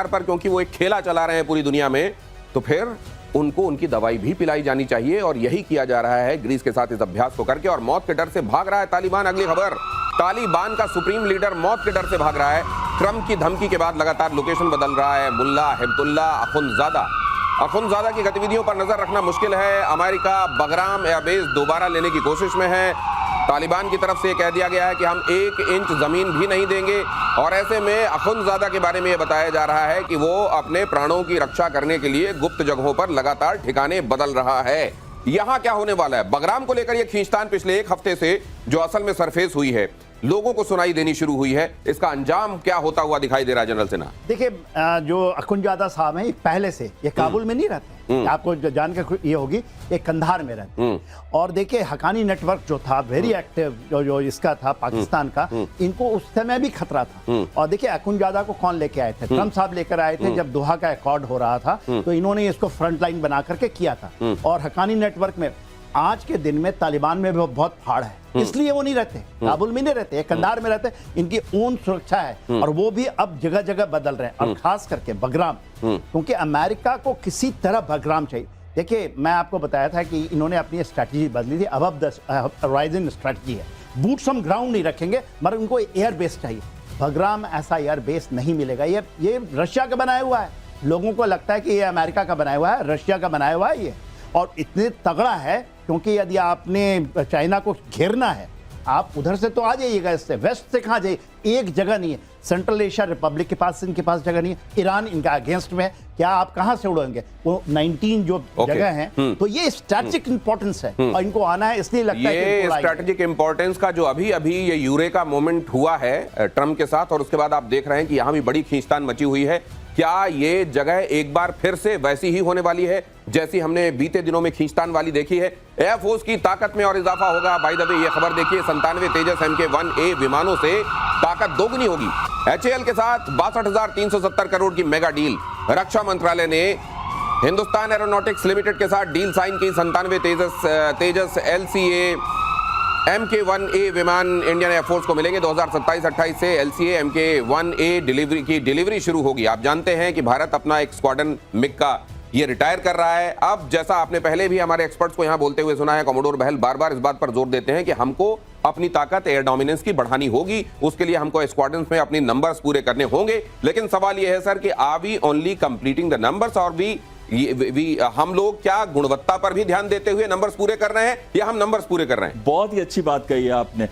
पर, क्योंकि वो एक खेला चला रहे हैं पूरी दुनिया में, तो फिर उनको उनकी दवाई भी पिलाई जानी चाहिए। और यही किया जा रहा है ग्रीस के साथ इस अभ्यास को करके। और मौत के डर से भाग रहा है तालिबान। अगली खबर, तालिबान का सुप्रीम लीडर मौत के डर से भाग रहा है। ट्रंप की धमकी के बाद लगातार लोकेशन बदल रहा है। मुल्ला हिब्बुल्लाह अखुंज़ादा की गतिविधियों पर नजर रखना मुश्किल है। अमेरिका बगराम एयरबेस दोबारा लेने की कोशिश में है। तालिबान की तरफ से कह दिया गया है कि हम 1 इंच जमीन भी नहीं देंगे। और ऐसे में अखुंज़ादा के बारे में यह बताया जा रहा है कि वो अपने प्राणों की रक्षा करने के लिए गुप्त जगहों पर लगातार ठिकाने बदल रहा है। यहां क्या होने वाला है? बगराम को लेकर यह खींचतान पिछले 1 हफ्ते से जो असल में सरफेस हुई है, लोगों को सुनाई देनी शुरू हुई है। इसका अंजाम क्या होता हुआ दिखाई दे रहा है जनरल सिन्हा? देखिए, जो अखुंज़ादा साहब हैं, ये पहले से ये काबुल में नहीं रहते। आपको जो जानकर ये होगी, ये कंधार में रहते। और देखिए, हकानी नेटवर्क जो था वेरी एक्टिव, जो इसका था पाकिस्तान का, इनको उस समय भी खतरा था। और देखिए, अखुंज़ादा को कौन लेके आए थे? ट्रंप साहब लेकर आए थे जब दोहा का अकॉर्ड हो रहा था। तो इन्होंने इसको फ्रंट लाइन बना करके किया था। और हकानी नेटवर्क में आज के दिन में तालिबान में भी बहुत फाड़ है, इसलिए वो नहीं रहते काबुल में, नहीं रहते, कंधार में रहते। इनकी ओन सुरक्षा है और वो भी अब जगह जगह बदल रहे हैं। और खास करके बगराम, क्योंकि अमेरिका को किसी तरह बगराम चाहिए। देखिए, मैं आपको बताया था कि इन्होंने अपनी स्ट्रैटेजी बदली थी। अब द होराइजन स्ट्रैटेजी है, बूट्स ऑन ग्राउंड नहीं रखेंगे, मगर उनको एयर बेस चाहिए। बगराम ऐसा एयर बेस नहीं मिलेगा। ये रशिया का बनाया हुआ है। लोगों को लगता है कि ये अमेरिका का बनाया हुआ है, रशिया का बनाया हुआ है ये। और इतने तगड़ा है क्योंकि यदि आपने चाइना को घेरना है, आप उधर से तो आ जाइएगा, इससे वेस्ट से कहाँ जाइए, एक जगह नहीं है। सेंट्रल एशिया रिपब्लिक के पास, इनके पास जगह नहीं है। ईरान इनका अगेंस्ट में है, क्या आप कहाँ से उड़ेंगे? वो 19 जो जगह हैं, तो ये स्ट्रैटेजिक इंपॉर्टेंस है और इनको आना है, इसलिए लगता है ये स्ट्रैटेजिक इंपॉर्टेंस का जो अभी ये यूरेका मोमेंट हुआ है ट्रंप के साथ, और उसके बाद आप देख रहे हैं कि यहाँ भी बड़ी खींचतान मची हुई है। क्या ये जगह एक बार फिर से वैसी ही होने वाली है जैसी हमने बीते दिनों में खींचतान वाली देखी है? एयरफोर्स की ताकत में और इजाफा होगा। बाय द वे, ये खबर देखिए, 97 तेजस MK-1A विमानों से ताकत दोगुनी होगी। HAL के साथ 62,370 करोड़ की मेगा डील। रक्षा मंत्रालय ने हिंदुस्तान एरोनॉटिक्स लिमिटेड के साथ डील साइन की। 97 तेजस LCA MK-1A विमान इंडियन एयरफोर्स को मिलेंगे। 2027-28 से LCA MK-1A डिलीवरी शुरू होगी। आप जानते हैं कि भारत अपना एक स्क्वाड्रन मिग का ये रिटायर कर रहा है। अब जैसा आपने पहले भी हमारे एक्सपर्ट्स को यहां बोलते हुए सुना है, कमोडोर बहल बार बार इस बात पर जोर देते हैं कि हमको अपनी ताकत एयर डोमिनेंस की बढ़ानी होगी। उसके लिए हमको स्क्वाड्रन्स में अपनी नंबर्स पूरे करने होंगे। लेकिन सवाल यह है सर कि are we only completing the numbers, और हम लोग क्या गुणवत्ता पर भी ध्यान देते हुए नंबर्स पूरे कर रहे हैं, या हम नंबर्स पूरे कर रहे हैं? बहुत ही अच्छी बात कही है आपने।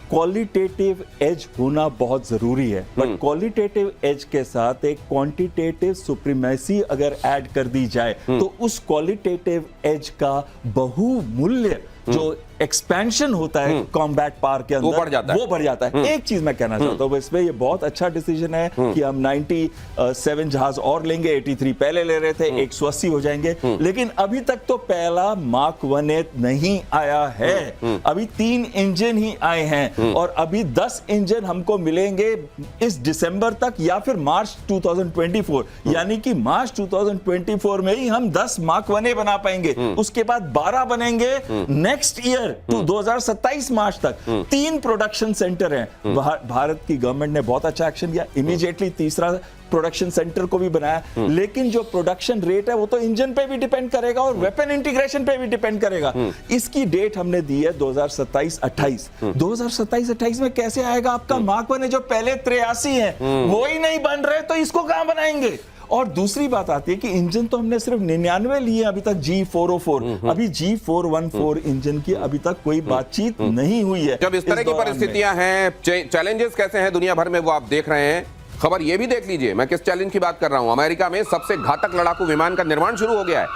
क्वालिटेटिव एज होना बहुत जरूरी है, बट क्वालिटेटिव एज के साथ एक क्वांटिटेटिव सुप्रीमेसी अगर ऐड कर दी जाए तो उस क्वालिटेटिव एज का बहुमूल्य जो एक्सपेंशन होता है कॉम्बैट पावर के अंदर, वो बढ़ जाता है। एक चीज मैं कहना चाहता हूं, इसमें ये बहुत अच्छा डिसीजन है कि हम 97 जहाज और लेंगे। 83 पहले ले रहे थे, 180 हो जाएंगे। लेकिन अभी तक तो पहला मार्क 1A नहीं आया है। अभी 3 इंजन ही आए हैं और अभी 10 इंजन हमको मिलेंगे इस दिसंबर तक या फिर मार्च 2024। यानी कि मार्च 2024 में ही हम 10 मार्क 1A बना पाएंगे। उसके बाद 12 बनेंगे नेक्स्ट ईयर 2027 मार्च तक। 3 प्रोडक्शन सेंटर हैं। भारत की गवर्नमेंट ने बहुत अच्छा एक्शन किया, इमीडिएटली तीसरा प्रोडक्शन सेंटर को भी बनाया। लेकिन जो प्रोडक्शन रेट है वो तो इंजन पे भी डिपेंड करेगा और वेपन इंटीग्रेशन पे भी डिपेंड करेगा। इसकी डेट हमने दी है 2027-28। 2027-28 में कैसे आएगा आपका मार्क 1A? जो पहले 83 है वो ही नहीं बन रहे, तो इसको कहां बनाएंगे? और दूसरी बात आती है कि इंजन तो हमने सिर्फ 99 लिए अभी तक, G404। अभी G414 इंजन की अभी तक कोई बातचीत नहीं हुई है। जब इस तरह की परिस्थितियां हैं, चैलेंजेस कैसे हैं दुनिया भर में, वो आप देख रहे हैं। खबर ये भी देख लीजिए, मैं किस चैलेंज की बात कर रहा हूं। अमेरिका में सबसे घातक लड़ाकू विमान का निर्माण शुरू हो गया है।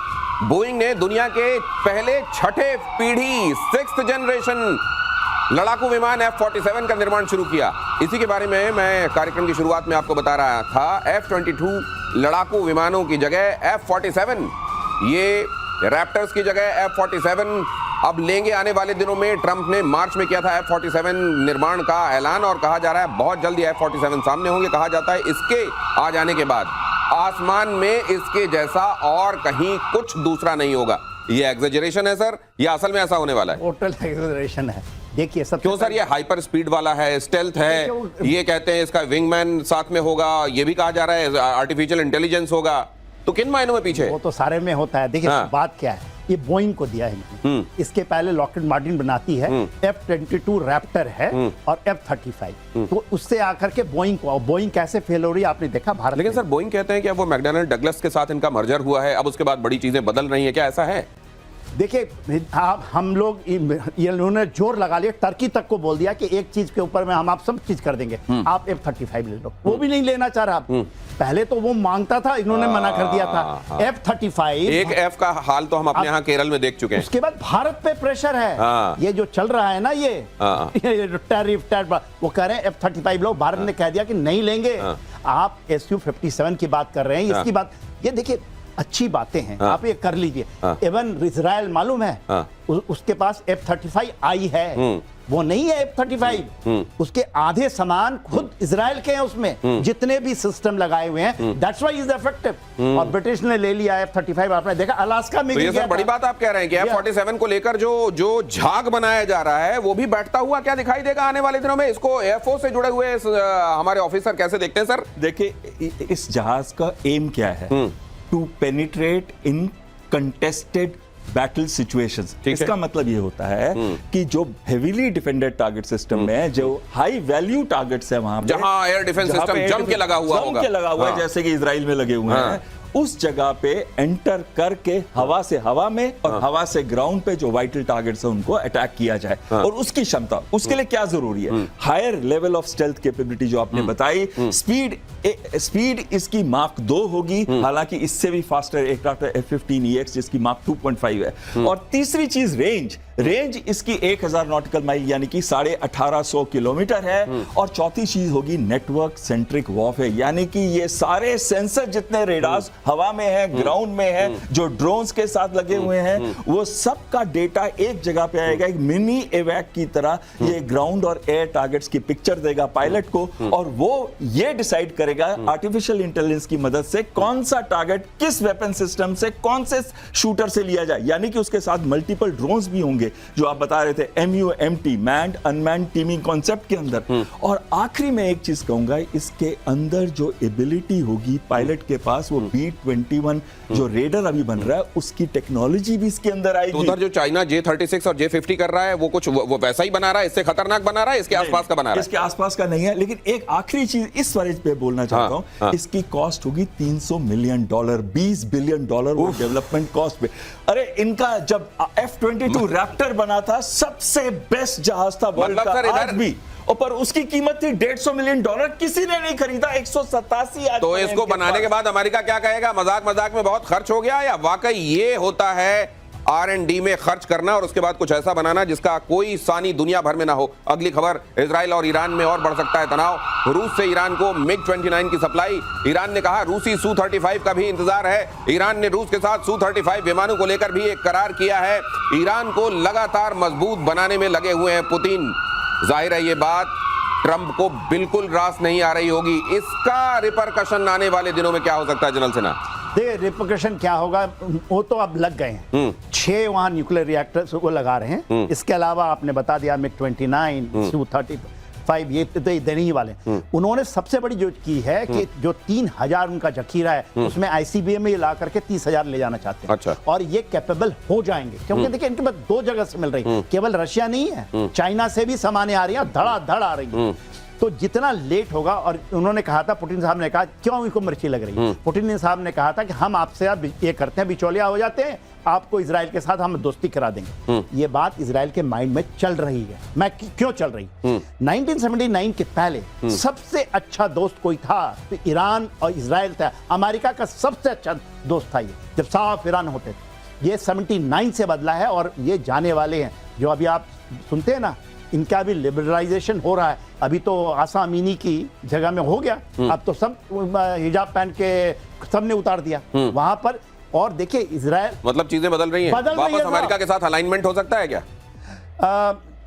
बोइंग ने दुनिया के पहले 6th पीढ़ी 6th जनरेशन लड़ाकू विमान F-47 का निर्माण शुरू किया। इसी के बारे में मैं कार्यक्रम की शुरुआत में आपको बता रहा था। F-22 लड़ाकू विमानों की जगह F-47, ये रैप्टर्स की जगह F-47 अब लेंगे आने वाले दिनों में। ट्रंप ने मार्च में किया था F-47 निर्माण का ऐलान, और कहा जा रहा है बहुत जल्दी F-47 सामने होंगे। कहा जाता है इसके आ जाने के बाद आसमान में इसके जैसा और कहीं कुछ दूसरा नहीं होगा। ये एग्जेजरेशन है सर, या असल में ऐसा होने वाला है? टोटल एग्जेजरेशन है। देखिए सबसे क्यों सर, ये हाइपर स्पीड वाला है, स्टेल्थ है, ये कहते हैं इसका विंगमैन साथ में होगा, ये भी कहा जा रहा है आर्टिफिशियल इंटेलिजेंस होगा, तो किन मायनों में पीछे? वो तो सारे में होता है। देखिए हाँ। बात क्या है, ये बोइंग को दिया है इनको। इसके पहले लॉकहीड मार्टिन बनाती है, F-22 रैप्टर है और F-35, तो उससे आकर के बोइंग को, बोइंग कैसे फेल हो रही है आपने देखा भारत लेकिन में। सर बोइंग कहते हैं कि अब वो मैकडॉनल्ड डगलस के साथ इनका मर्जर हुआ है, अब उसके बाद बड़ी चीजें बदल रही हैं, क्या ऐसा है? देखिए आप हम लोग ये उन्होंने जोर लगा लिया, टर्की तक को बोल दिया कि एक चीज के ऊपर में हम आप सब चीज कर देंगे, आप F-35 ले लो, वो भी नहीं लेना चाह रहा। पहले तो वो मांगता था, इन्होंने मना कर दिया था। F-35 एक F का हाल तो हम अपने यहाँ केरल में देख चुके हैं। उसके बाद भारत पे प्रेशर है, ये जो चल रहा है ना ये टैरिफ वो कह रहे हैं F-35 लोग, भारत ने कह दिया कि नहीं लेंगे। आप Su-57 की बात कर रहे हैं, इसकी बात, ये देखिए अच्छी बातें हैं, आप ये कर लीजिए। इवन इजराइल मालूम है उसके पास F-35 आई है, वो नहीं है F-35, उसके आधे सामान खुद इजराइल के हैं, उसमें जितने भी सिस्टम लगाए हुए हैं, दैट्स व्हाई इज इफेक्टिव। और ब्रिटिश ने ले लिया F-35, आपने देखा अलास्का में। तो ये सर बड़ी बात आप कह रहे हैं कि F-47 को लेकर जो झाग बनाया जा रहा है वो भी बैठता हुआ क्या दिखाई देगा आने वाले दिनों में? इसको एयरफोर्स से जुड़े हुए हमारे ऑफिसर कैसे देखते हैं सर? देखिए इस जहाज का एम क्या है, to penetrate in contested battle situations. इसका मतलब ये होता है कि जो हेवीली डिफेंडेड टारगेट सिस्टम में जो हाई वैल्यू टारगेट्स है, वहां पे जहां एयर डिफेंस सिस्टम जम के लगा हुआ होगा, है, जैसे कि इजराइल में लगे हुए हैं, उस जगह पे एंटर करके हवा से हवा में और हवा से ग्राउंड पे जो वाइटल टारगेट्स है उनको अटैक किया जाए। और उसकी क्षमता, उसके लिए क्या जरूरी है? Higher level of stealth capability जो आपने बताई, स्पीड इसकी मार्क 2 होगी, हालांकि इससे भी फास्टर एयरक्राफ्ट है F-15EX जिसकी मार्क 2.5 है। और तीसरी चीज रेंज इसकी 1000 नॉटिकल माइल यानी कि 1850 किलोमीटर है। और चौथी चीज होगी नेटवर्क सेंट्रिक वॉरफेयर, यानी कि ये सारे सेंसर जितने रेडार्स हवा में है, ग्राउंड में है, जो ड्रोन्स के साथ लगे हुए हैं, वो सब का डेटा एक जगह पे आएगा, एक मिनी एवैक की तरह ये ग्राउंड और एयर टारगेट्स की पिक्चर देगा पायलट को, और वो ये डिसाइड करेगा आर्टिफिशियल इंटेलिजेंस की मदद से कौन सा टारगेट किस वेपन सिस्टम से, कौन से शूटर से लिया जाए। यानी कि उसके साथ मल्टीपल ड्रोन्स भी होंगे, जो आप बता रहे थे MUMT, manned unmanned teeming concept के अंदर। और आखिरी में एक चीज कहूंगा, इसके अंदर जो एबिलिटी होगी पायलट के पास, वो B-21 जो रेडर अभी बन रहा है, उसकी टेक्नोलॉजी भी इसके अंदर आएगी। तो उधर जो चाइना J-36 और J-50 कर रहा है, वो कुछ वो वैसा ही बना रहा है, इससे खतरनाक बना रहा है, इसके आसपास का बना रहा है? इसके आसपास का नहीं है। लेकिन एक आखिरी चीज इस वजह पे बोलना चाहता हूं, इसकी कॉस्ट होगी $300 मिलियन, $20 बिलियन वो डेवलपमेंट कॉस्ट पे। अरे इनका जब F-22 रैप्टर बना था, सबसे बेस्ट जहाज था वर्ल्ड का आज भी, और पर उसकी कीमत थी $150 मिलियन, किसी ने नहीं खरीदा। 187 आज। तो इसको बनाने के बाद अमेरिका क्या कहेगा? मजाक में बहुत खर्च हो गया, या वाकई ये होता है R&D में खर्च करना और उसके बाद कुछ ऐसा बनाना जिसका कोई सानी दुनिया भर में ना हो? अगली खबर, इजराइल और ईरान में और बढ़ सकता है तनाव। रूस से ईरान को MiG-29 की सप्लाई, ईरान ने कहा रूसी Su-35 का भी इंतजार है। ईरान ने रूस के साथ Su-35 विमानों को लेकर भी एक करार किया है। ईरान को लगातार मजबूत बनाने में लगे हुए हैं पुतिन। जाहिर है ये बात ट्रंप को बिल्कुल रास नहीं आ रही होगी। इसका रिपरकशन आने वाले दिनों में क्या हो सकता है जनरल सिन्हा? देखिए रिपरकशन क्या होगा, वो तो अब लग गए हैं। 6 वहां न्यूक्लियर रिएक्टर्स वो लगा रहे हैं। इसके अलावा आपने बता दिया MiG-29, Su-35, ये तो देने ही वाले। उन्होंने सबसे बड़ी जो की है कि जो 3000 उनका जखीरा है, उसमें ICBM में ला करके 30,000 ले जाना चाहते हैं। अच्छा। और ये कैपेबल हो जाएंगे, क्योंकि देखिए इनके पास 2 जगह से मिल रही, केवल रशिया नहीं है, चाइना से भी सामान आ रही है, धड़ाधड़ आ रही है। तो जितना लेट होगा, और उन्होंने कहा था, पुतिन साहब ने कहा, क्यों इनको मिर्ची लग रही है? पुतिन साहब ने कहा था कि हम आपसे अब ये करते हैं, बिचौलिया हो जाते हैं, आपको इजराइल के साथ हम दोस्ती करा देंगे। ये बात इजराइल के माइंड में चल रही है। मैं क्यों चल रही? 1979 के पहले सबसे अच्छा दोस्त कोई था तो ईरान और इजराइल था। अमेरिका का सबसे अच्छा दोस्त था ये, जब साफ ईरान होते थे। ये 79 से बदला है, और ये जाने वाले हैं। जो अभी आप सुनते हैं ना, इनका भी लिबरलाइजेशन हो रहा है। अभी तो आसा अमीनी की जगह में हो गया, अब तो सब हिजाब पहन के सबने उतार दिया वहां पर। और देखिए इजराइल, मतलब चीजें बदल रही हैं। वापस अमेरिका के साथ अलाइनमेंट हो सकता है क्या?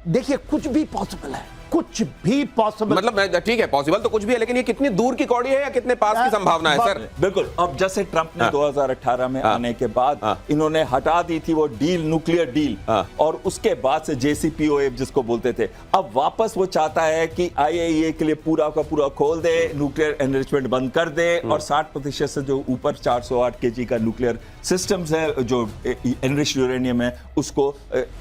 देखिए कुछ भी पॉसिबल है। कुछ भी पॉसिबल, मतलब ठीक है, पॉसिबल तो कुछ भी है, लेकिन ये कितनी दूर की कौड़ी है या कितने पास की संभावना है सर? बिल्कुल। अब जैसे ट्रंप ने 2018 में आने के बाद इन्होंने हटा दी थी वो डील, न्यूक्लियर डील, और उसके बाद से JCPOA जिसको बोलते थे, अब वापस वो चाहता है कि IAEA के लिए पूरा का पूरा खोल दे, न्यूक्लियर एनरिचमेंट बंद कर दे, और 60% से जो ऊपर 408 kg का न्यूक्लियर सिस्टम्स है, जो एनरिच्ड यूरेनियम है, उसको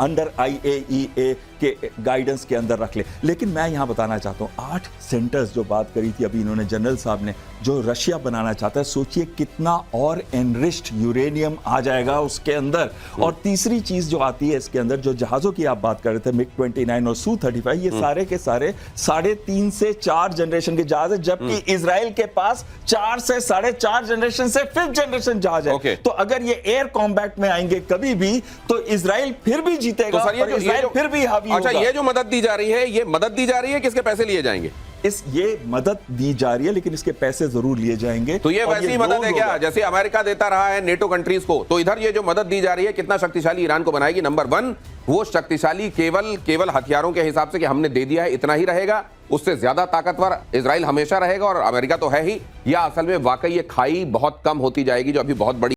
अंडर IAEA के गाइडेंस के अंदर रख ले। लेकिन मैं यहां बताना चाहता हूं, 8 सेंटर्स जो बात करी थी अभी इन्होंने, जनरल साहब ने, जो रशिया बनाना चाहता है, सोचिए कितना और एनरिच्ड यूरेनियम आ जाएगा उसके अंदर। और तीसरी चीज जो आती है इसके अंदर, जो जहाजों की आप बात कर रहे थे, MiG-29 और Su-35, ये सारे के सारे 3.5 से 4 जनरेशन के जहाज है, जबकि इजराइल के पास 4 से 4.5 जनरेशन से 5th जनरेशन जहाज है। तो अगर ये एयर कॉम्बैट में आएंगे कभी भी, तो इजराइल फिर भी जीतेगा, तो सर इजराइल फिर भी हावी होगा। अच्छा, ये जो मदद दी जा रही है, ये मदद दी जा रही है, किसके पैसे लिए जाएंगे? ये मदद दी जा रही है, लेकिन इसके पैसे जरूर लिए जाएंगे। तो ये वैसी ही मदद है क्या जैसे अमेरिका देता रहा है नेटो कंट्रीज को? तो इधर ये जो मदद दी जा रही है कितना शक्तिशाली ईरान को बनाएगी? नंबर 1, वो शक्तिशाली केवल हथियारों के हिसाब से कि हमने दे दिया है इतना ही रहेगा, उससे ज्यादा ताकतवर इजराइल हमेशा रहेगा और अमेरिका तो है ही, या असल में वाकई ये खाई बहुत कम होती जाएगी जो अभी बहुत बड़ी